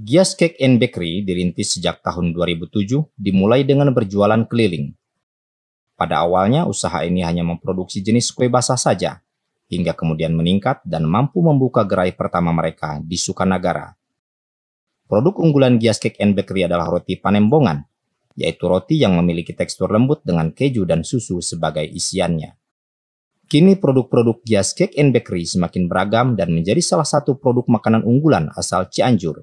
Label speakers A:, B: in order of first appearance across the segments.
A: Gias Cake and Bakery dirintis sejak tahun 2007, dimulai dengan berjualan keliling. Pada awalnya, usaha ini hanya memproduksi jenis kue basah saja, hingga kemudian meningkat dan mampu membuka gerai pertama mereka di Sukanagara. Produk unggulan Gias Cake and Bakery adalah roti panembongan, yaitu roti yang memiliki tekstur lembut dengan keju dan susu sebagai isiannya. Kini produk-produk Gias Cake and Bakery semakin beragam dan menjadi salah satu produk makanan unggulan asal Cianjur.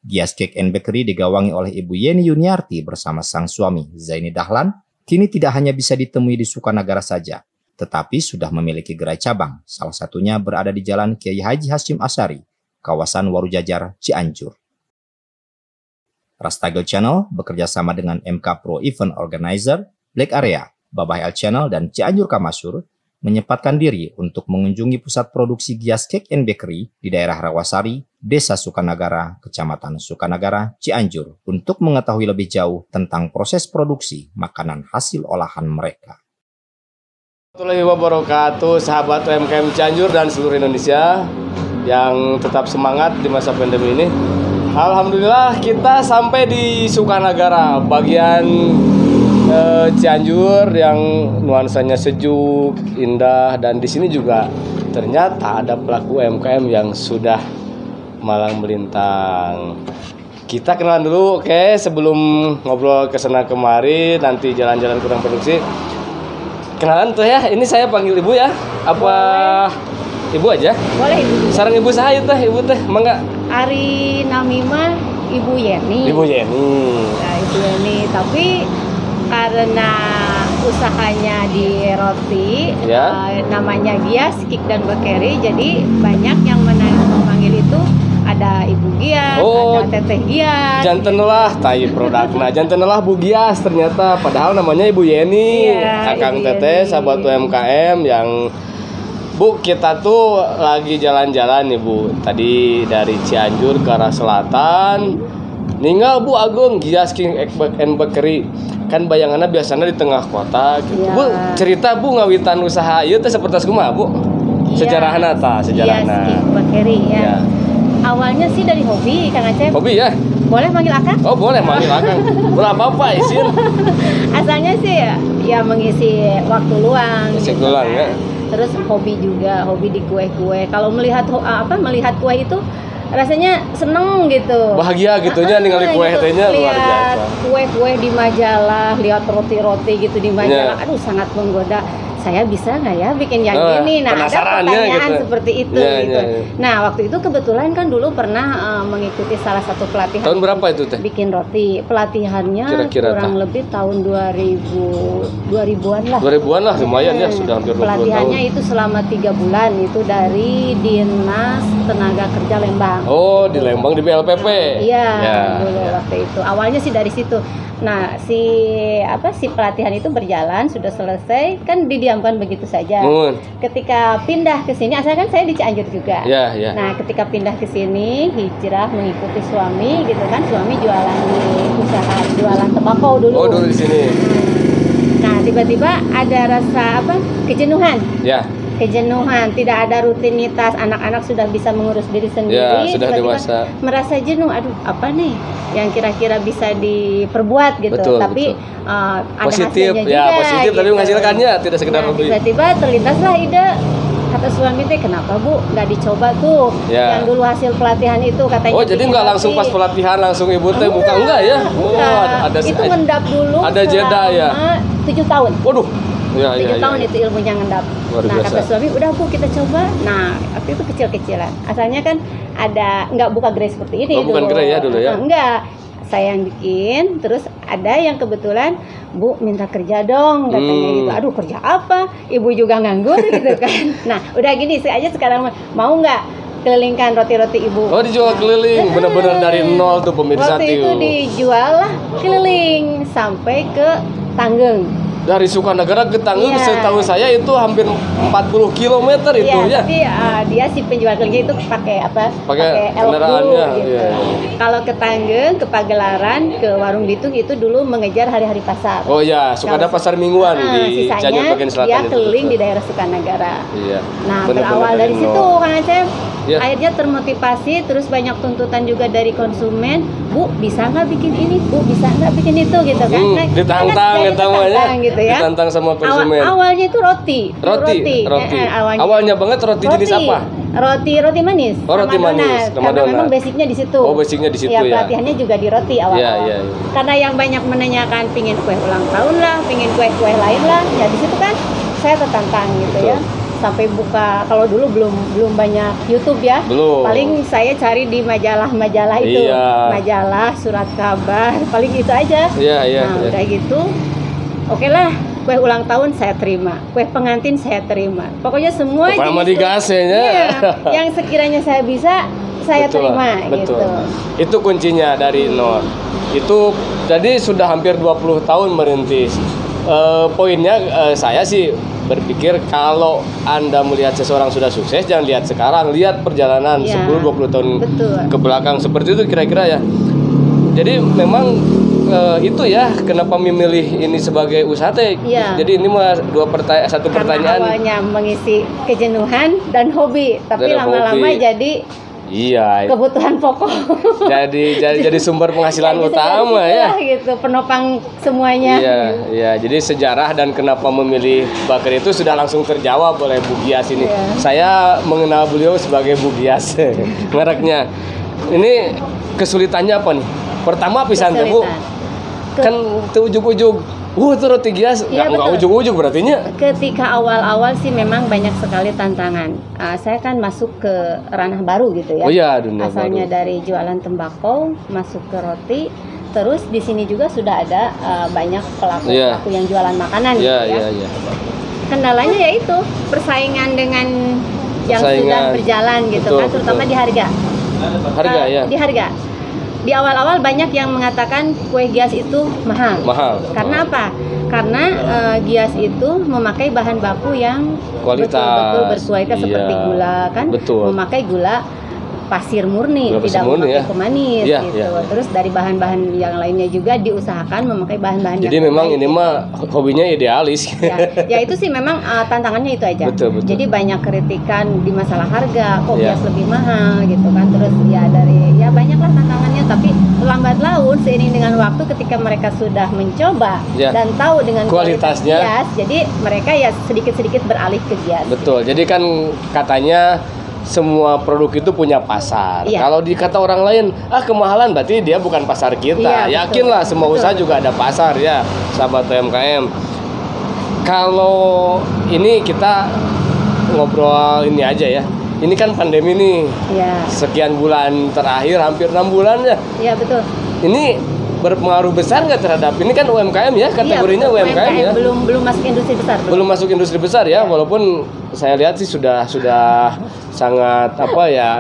A: Gias Cake and Bakery digawangi oleh Ibu Yeni Yuniarti bersama sang suami Zaini Dahlan, kini tidak hanya bisa ditemui di Sukanagara saja, tetapi sudah memiliki gerai cabang, salah satunya berada di Jalan Kiai Haji Hasyim Asyari, kawasan Warujajar, Cianjur. Rastagel Channel bekerja sama dengan MK Pro Event Organizer, Black Area, Babah L Channel, dan Cianjur Kamasur menyempatkan diri untuk mengunjungi pusat produksi Gias Cake and Bakery di daerah Rawasari, Desa Sukanagara, Kecamatan Sukanagara, Cianjur, untuk mengetahui lebih jauh tentang proses produksi makanan hasil olahan mereka.
B: Warahmatullahi wabarakatuh, sahabat UMKM Cianjur dan seluruh Indonesia yang tetap semangat di masa pandemi ini. Alhamdulillah kita sampai di Sukanagara, bagian Cianjur yang nuansanya sejuk, indah, dan di sini juga ternyata ada pelaku UMKM yang sudah malang melintang. Kita kenalan dulu, oke, sebelum ngobrol ke sana kemari, nanti jalan-jalan kurang produksi. Kenalan tuh ya, ini saya panggil ibu ya, apa boleh. Ibu aja? Boleh ibu. Sarang ibu saya teh, ibu teh, mangga.
C: Ari Namima, Ibu Yeni.
B: Ibu Yeni.
C: Nah, Ibu Yeni, tapi karena usahanya di roti, ya. Namanya Gias Cake dan Bakery, jadi banyak yang memanggil itu ada Ibu Gias, ada Teteh Gias.
B: Janten lah, tai produkna. Janten lah Bu Gias ternyata, padahal namanya Ibu Yeni. Iya, Kakang Teteh, sahabat UMKM yang Bu, kita tuh lagi jalan-jalan nih Bu. Tadi dari Cianjur ke arah selatan. Ninggal Bu Agung Gias Cake and Bakery. Kan bayangannya biasanya di tengah kota gitu. Ya. Bu, cerita Bu ngawitan usaha ieu teh sapertos kumaha Bu? Ya. Sejarahna ta, sejarahna.
C: Gias Cake Bakery ya. Awalnya sih dari hobi Kang Acep.
B: Hobi ya?
C: Boleh manggil Akang?
B: Oh, boleh manggil Akang. Boleh apa-apa izin.
C: Asalnya sih ya mengisi waktu luang
B: gitu luang, kan. Ya.
C: Terus hobi juga, hobi di kue-kue. Kalau melihat melihat kue itu rasanya seneng gitu,
B: bahagia gitunya ningali kue
C: gitu.
B: Tehnya luar biasa.
C: Lihat kue-kue di majalah, lihat roti-roti gitu di majalah, aduh sangat menggoda. Saya bisa nggak ya bikin yang ini? Nah, ada pertanyaan gitu. Seperti itu gitu. Nah, waktu itu kebetulan kan dulu pernah mengikuti salah satu pelatihan.
B: Tahun berapa itu teh?
C: Bikin roti. Pelatihannya kira-kira kurang lebih tahun 2000-an lah.
B: 2000-an lah, lumayan ya, sudah hampir 20 tahun.
C: Pelatihannya itu selama 3 bulan, itu dari Dinas Tenaga Kerja Lembang.
B: Oh, di Lembang di BLPP.
C: Iya, dulu waktu itu. Awalnya sih dari situ. Nah, si pelatihan itu berjalan, sudah selesai, kan didiamkan begitu saja. Ketika pindah ke sini, asalkan saya di Cianjur juga. Nah, ketika pindah ke sini, hijrah mengikuti suami gitu kan. Suami jualan di usaha jualan tembakau dulu.
B: Oh, dulu di sini.
C: Nah, tiba-tiba ada rasa kejenuhan.
B: Ya.
C: Kejenuhan, tidak ada rutinitas, anak-anak sudah bisa mengurus diri sendiri,
B: sudah dewasa.
C: Merasa jenuh, aduh apa nih yang kira-kira bisa diperbuat gitu.
B: Betul,
C: tapi
B: ada positif,
C: hasilnya juga,
B: positif gitu. Tapi menghasilkannya tidak sekedar
C: hobi. Tiba-tiba terlintaslah ide Kata suami teh, kenapa Bu nggak dicoba tuh yang dulu hasil pelatihan itu katanya.
B: Oh jadi nggak langsung pas pelatihan langsung ibu teh buka enggak ya?
C: Ada itu ngendap dulu.
B: Ada jeda ya.
C: 7 tahun.
B: Waduh.
C: 7 tahun itu ilmunya ngendap. Nah kata suami, udah Bu kita coba. Nah waktu itu kecil-kecilan. Asalnya kan ada nggak buka gerai seperti ini.
B: Bukan gerai ya dulu ya?
C: Enggak. Saya yang bikin, terus ada yang kebetulan, Bu minta kerja dong katanya gitu. Aduh kerja apa? Ibu juga nganggur gitu kan. Nah udah gini, saya aja sekarang mau nggak kelilingkan roti-roti ibu.
B: Oh dijual keliling, bener-bener dari nol tuh pemirsa.
C: Waktu itu dijual lah keliling sampai ke Tanggeng.
B: Dari Sukanagara ke Tanggeng, setahu saya itu hampir 40 km itu ya.
C: Tapi dia si penjual keliling itu pakai apa?
B: Pakai
C: kendaraannya. Gitu.
B: Iya.
C: Kalau ke Tanggeng, ke Pagelaran, ke Warung Bitung itu dulu mengejar hari-hari pasar.
B: Oh ya, Sukada pasar mingguan di Cianjur bagian selatan.
C: Dia keliling di daerah Sukanagara.
B: Iya.
C: Nah berawal dari situ Kang Acep. Ya. Akhirnya termotivasi, terus banyak tuntutan juga dari konsumen, Bu bisa nggak bikin ini, Bu bisa nggak bikin itu gitu kan?
B: Ditantang
C: gitu ya.
B: Ditantang sama konsumen.
C: Awalnya itu roti.
B: Awalnya banget roti jenis apa?
C: Roti manis.
B: Oh, roti manis.
C: Karena memang basicnya di situ.
B: Oh, basicnya di situ ya.
C: Pelatihannya juga di roti awal-awal.
B: Ya.
C: Karena yang banyak menanyakan pingin kue ulang tahun lah, pingin kue-kue lain lah, ya di situ kan saya tertantang gitu. Betul. Ya. Sampai buka, kalau dulu belum banyak YouTube ya.
B: Belum.
C: Paling saya cari di majalah-majalah itu.
B: Iya.
C: Majalah, surat kabar, paling itu aja.
B: Iya.
C: Nah, udah gitu. Oke lah, kue ulang tahun saya terima, kue pengantin saya terima. Pokoknya semua
B: jenis digasenya.
C: Iya, yang sekiranya saya bisa, saya terima gitu.
B: Itu kuncinya dari nol. Itu jadi sudah hampir 20 tahun merintis. Poinnya saya sih berpikir kalau Anda melihat seseorang sudah sukses, jangan lihat sekarang, lihat perjalanan 10-20 tahun ke belakang seperti itu kira-kira ya. Jadi memang itu ya kenapa memilih ini sebagai usaha teh. Jadi ini mah satu pertanyaan.
C: Karena awalnya mengisi kejenuhan dan hobi, tapi lama-lama jadi kebutuhan pokok.
B: jadi sumber penghasilan utama ya.
C: Gitu, penopang semuanya.
B: Iya. Jadi sejarah dan kenapa memilih bakar itu sudah langsung terjawab oleh Bu Gias ini. Saya mengenal beliau sebagai Bu Gias, mereknya. Ini kesulitannya apa nih? Pertama pisan teh Bu. Kan ujug-ujug. Itu roti Gias, nggak ujug-ujug berartinya. Ketika
C: awal-awal sih memang banyak sekali tantangan. Saya kan masuk ke ranah baru gitu ya.
B: Oh iya, dunia
C: asalnya
B: baru.
C: Dari jualan tembakau, masuk ke roti. Terus di sini juga sudah ada banyak pelaku yang jualan makanan gitu ya. Kendalanya yaitu persaingan dengan yang sudah berjalan gitu kan, terutama di harga. Di harga. Di awal-awal banyak yang mengatakan kue Gias itu mahal. Karena apa? Karena Gias itu memakai bahan baku yang betul-betul berkualitas seperti gula kan. Memakai gula pasir murni, tidak memakai pemanis gitu. Terus dari bahan-bahan yang lainnya juga diusahakan memakai bahan-bahan
B: yang. Jadi memang ini mah hobinya idealis.
C: Ya itu sih memang tantangannya itu aja.
B: Betul.
C: Jadi banyak kritikan di masalah harga, kok Gias lebih mahal gitu kan. Terus ya banyaklah tantangannya, tapi lambat laun seiring dengan waktu ketika mereka sudah mencoba dan tahu dengan
B: kualitasnya
C: Gias, jadi mereka ya sedikit-sedikit beralih ke Gias.
B: Betul. Jadi kan katanya semua produk itu punya pasar. Kalau dikata orang lain, kemahalan berarti dia bukan pasar kita. Yakinlah semua usaha juga ada pasar ya, sahabat UMKM. Kalau ini kita ngobrol ini aja ya. Ini kan pandemi nih. Sekian bulan terakhir, hampir 6 bulan ya.
C: Iya, betul.
B: Ini berpengaruh besar nggak terhadap ini kan UMKM ya, kategorinya UMKM ya.
C: Belum masuk industri besar.
B: Belum masuk industri besar ya, walaupun saya lihat sih sudah sangat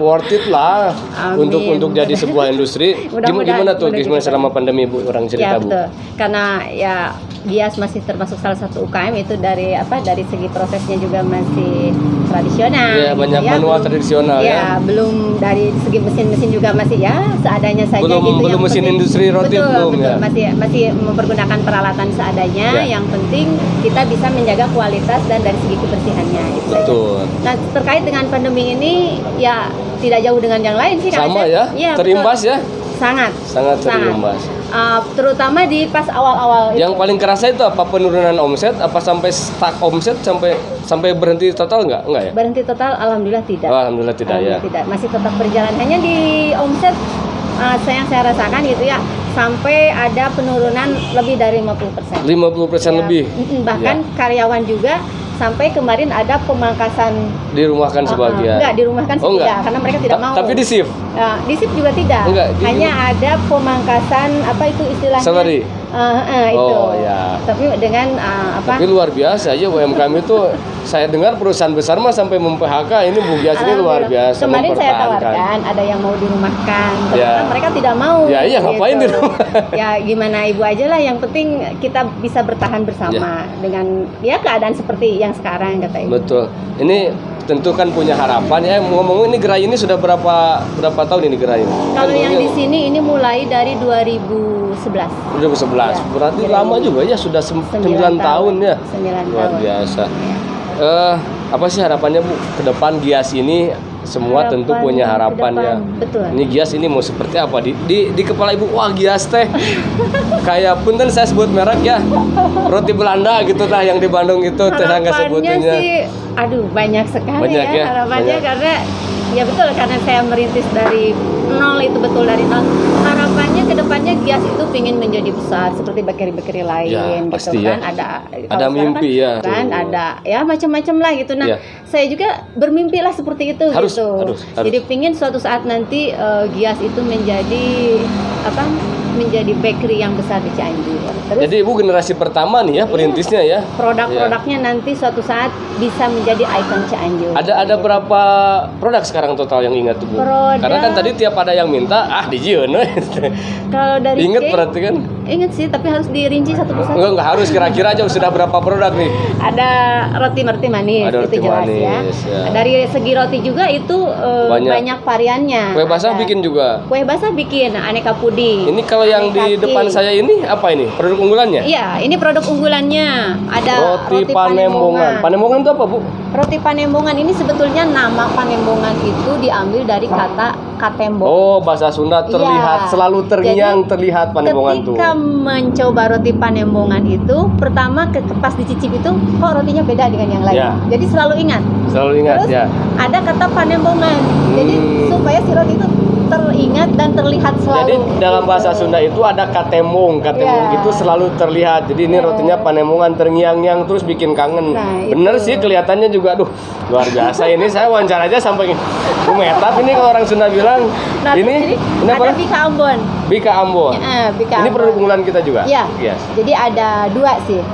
B: worth it lah.
C: Amin.
B: untuk jadi sebuah industri. Gimana selama pandemi Bu, orang cerita Bu?
C: Karena Gias masih termasuk salah satu UKM itu dari segi prosesnya juga masih tradisional.
B: Banyak manual tradisional ya.
C: Belum dari segi mesin juga masih seadanya saja gitu.
B: Belum mesin industri roti belum ya.
C: Masih mempergunakan peralatan seadanya. Yang penting kita bisa menjaga kualitas dan dari segi kebersihannya gitu.
B: Betul.
C: Nah, terkait dengan pandemi ini tidak jauh dengan yang lain sih.
B: Sama ya. Terimbas ya.
C: Sangat
B: terimbas.
C: terutama di pas awal-awal.
B: Yang paling kerasa itu apa, penurunan omset, apa sampai stuck omset sampai berhenti total nggak ya?
C: Berhenti total, alhamdulillah tidak.
B: Alhamdulillah tidak.
C: Tidak, masih tetap berjalan. Hanya di omset yang saya rasakan gitu ya, sampai ada penurunan lebih dari 50%.
B: 50% lebih.
C: Bahkan karyawan juga sampai kemarin ada pemangkasan,
B: dirumahkan sebagian.
C: Enggak, dirumahkan tidak, karena mereka tidak mau.
B: Tapi di shift?
C: Di shift juga tidak. Hanya ada pemangkasan, apa itu istilahnya?
B: Salary.
C: Itu.
B: Ya.
C: Tapi dengan
B: Tapi luar biasa ya UMKM itu. Saya dengar perusahaan besar mah sampai mem-PHK. Ini Bu Gias ini luar biasa.
C: Kemarin saya tawarkan, ada yang mau dirumahkan, ternyata mereka tidak mau.
B: Ya iya, ngapain di rumah?
C: Ya gimana ibu aja lah, yang penting kita bisa bertahan bersama dengan ya keadaan seperti yang sekarang, kata ibu.
B: Betul. Ini tentu kan punya harapan ya. Ngomong ini gerai ini sudah berapa tahun ini gerai ini?
C: Kalau yang di sini ini mulai dari 2011.
B: 2011. Berarti lama juga ya, sudah 9 tahun ya.
C: 9
B: luar
C: tahun.
B: biasa. Apa sih harapannya Bu ke depan Gias ini? Semua tentu punya harapan ya.
C: Betul.
B: Ini Gias ini mau seperti apa di kepala Ibu? Wah, Gias teh kayak punten saya sebut merek ya, roti Belanda gitu lah yang di Bandung itu, tetangga sebutinnya.
C: Harapannya sih, aduh banyak sekali ya harapannya, karena ya betul, karena saya merintis dari nol, itu betul dari nol. Harapannya ke depannya Gias itu ingin menjadi besar seperti bakery-bakery lain
B: ya,
C: gitu
B: pasti
C: kan.
B: Ya.
C: Ada
B: mimpi
C: kan,
B: ya.
C: Kan ada ya macam-macam lah gitu. Nah, saya juga bermimpi lah seperti itu
B: harus.
C: Jadi pingin suatu saat nanti Gias itu menjadi menjadi bakery yang besar di Cianjur. Terus,
B: jadi Ibu generasi pertama nih ya perintisnya ya.
C: Produk-produknya nanti suatu saat bisa menjadi ikon Cianjur.
B: Ada berapa produk sekarang total yang ingat Bu? Karena kan tadi tiap ada yang minta, dijieun.
C: Kalau dari
B: ingat berarti kan?
C: Ingat sih, tapi harus dirinci satu persatu.
B: Enggak harus, kira-kira aja sudah berapa produk nih?
C: Ada roti manis,
B: ada
C: itu
B: roti
C: jelas
B: manis,
C: ya. Dari segi roti juga itu banyak variannya.
B: Kue basah bikin juga?
C: Kue basah bikin, aneka puding.
B: Ini kalau yang di depan saya ini apa ini? Produk unggulannya?
C: Iya, ini produk unggulannya. Ada
B: roti Panembongan. Panembongan itu apa Bu?
C: Roti Panembongan ini sebetulnya nama Panembongan itu diambil dari kata katembong.
B: Oh, bahasa Sunda terlihat selalu terngiang. Jadi, terlihat Panembongan itu.
C: Ketika mencoba roti Panembongan itu, pertama pas dicicip itu kok rotinya beda dengan yang lain. Jadi selalu ingat. Terus, ada kata Panembongan. Jadi supaya si roti itu teringat dan terlihat selalu.
B: Jadi dalam bahasa Sunda itu ada katembong itu selalu terlihat. Jadi ini rotinya Panembongan terngiang-ngiang terus bikin kangen. Bener sih kelihatannya juga, luar biasa. Ini saya wawancara aja sampai gemetar ini kalau orang Sunda bilang. Ini
C: ada Bika Ambon.
B: Bika Ambon. Ini produk unggulan kita juga.
C: Iya. Yes. Jadi ada dua sih.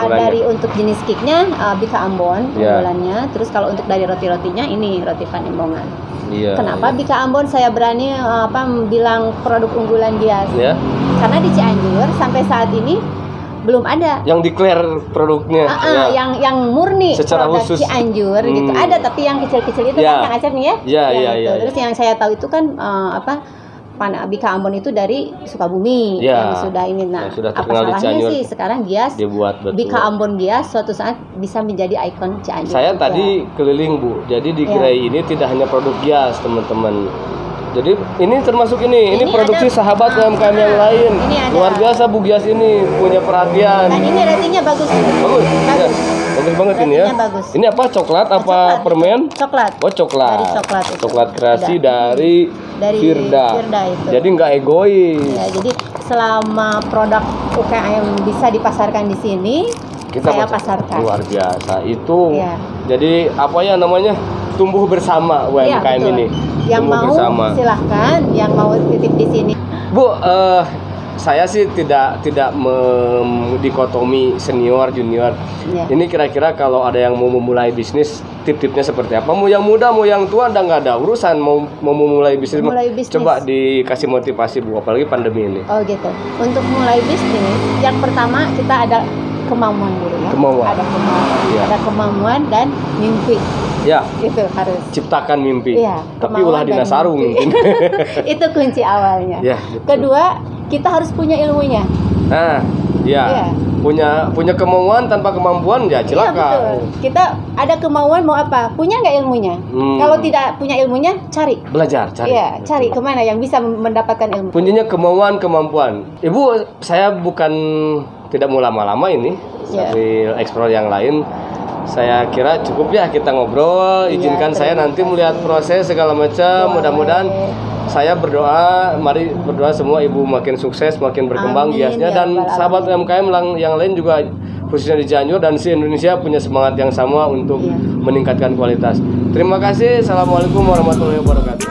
C: Dari untuk jenis cake-nya Bika Ambon unggulannya. Terus kalau untuk dari roti-rotinya ini roti Panembongan.
B: Iya.
C: Kenapa Bika Ambon saya berani bilang produk unggulan Gias? Karena di Cianjur sampai saat ini belum ada
B: yang declare produknya.
C: Yang murni
B: secara
C: produk
B: khusus
C: Cianjur gitu. Ada, tapi yang kecil-kecil itu kan Kang Acep nih ya.
B: Iya.
C: Terus yang saya tahu itu kan Bika Ambon itu dari Sukabumi yang sudah ini. Nah,
B: sudah
C: apa salahnya sih sekarang Gias
B: dibuat
C: Bika Ambon Gias suatu saat bisa menjadi ikon Cianjur.
B: Saya tadi keliling Bu. Jadi di gerai ini tidak hanya produk Gias, teman-teman. Jadi ini termasuk ini produksi sahabat UMKM yang lain. Luar biasa Bu Gias ini punya perhatian.
C: Dan ini ratingnya bagus.
B: Bagus. Bagus banget ini ya.
C: Bagus.
B: Ini apa, coklat apa permen?
C: Coklat.
B: Oh, coklat.
C: Dari coklat itu.
B: Coklat kreasi dari Firda
C: itu.
B: Jadi nggak egois.
C: Ya, jadi selama produk UKM bisa dipasarkan di sini, saya pasarkan.
B: Luar biasa. Itu jadi apa ya namanya? Tumbuh bersama UMKM ini.
C: Yang mau bersama. Silahkan, yang mau titip di sini.
B: Bu, saya sih tidak dikotomi senior junior. Ini kira-kira kalau ada yang mau memulai bisnis, tip-tipnya seperti apa? Mau yang muda, mau yang tua, nggak ada urusan. Mau memulai bisnis. Coba dikasih motivasi Bu, apalagi pandemi ini.
C: Oh gitu. Untuk mulai bisnis, yang pertama kita ada kemauan dulu ya. Ada kemauan. Ada kemauan dan mimpi. Itu harus
B: ciptakan mimpi. Tapi ulah dina sarung mungkin.
C: Itu kunci awalnya. Kedua, kita harus punya ilmunya.
B: punya kemauan tanpa kemampuan ya celaka.
C: Iya, betul. Kita ada kemauan mau apa? Punya nggak ilmunya? Kalau tidak punya ilmunya, cari.
B: Belajar, cari.
C: Iya, cari kemana yang bisa mendapatkan ilmu.
B: Kuncinya kemauan, kemampuan. Ibu, saya bukan tidak mau lama-lama ini sambil eksplor yang lain. Saya kira cukup ya kita ngobrol. Izinkan saya nanti melihat proses segala macam. Mudah-mudahan saya berdoa, mari berdoa semua ibu makin sukses, makin berkembang biasnya, dan sahabat UMKM yang lain juga khususnya di Cianjur dan di Indonesia punya semangat yang sama untuk meningkatkan kualitas. Terima kasih. Assalamualaikum warahmatullahi wabarakatuh.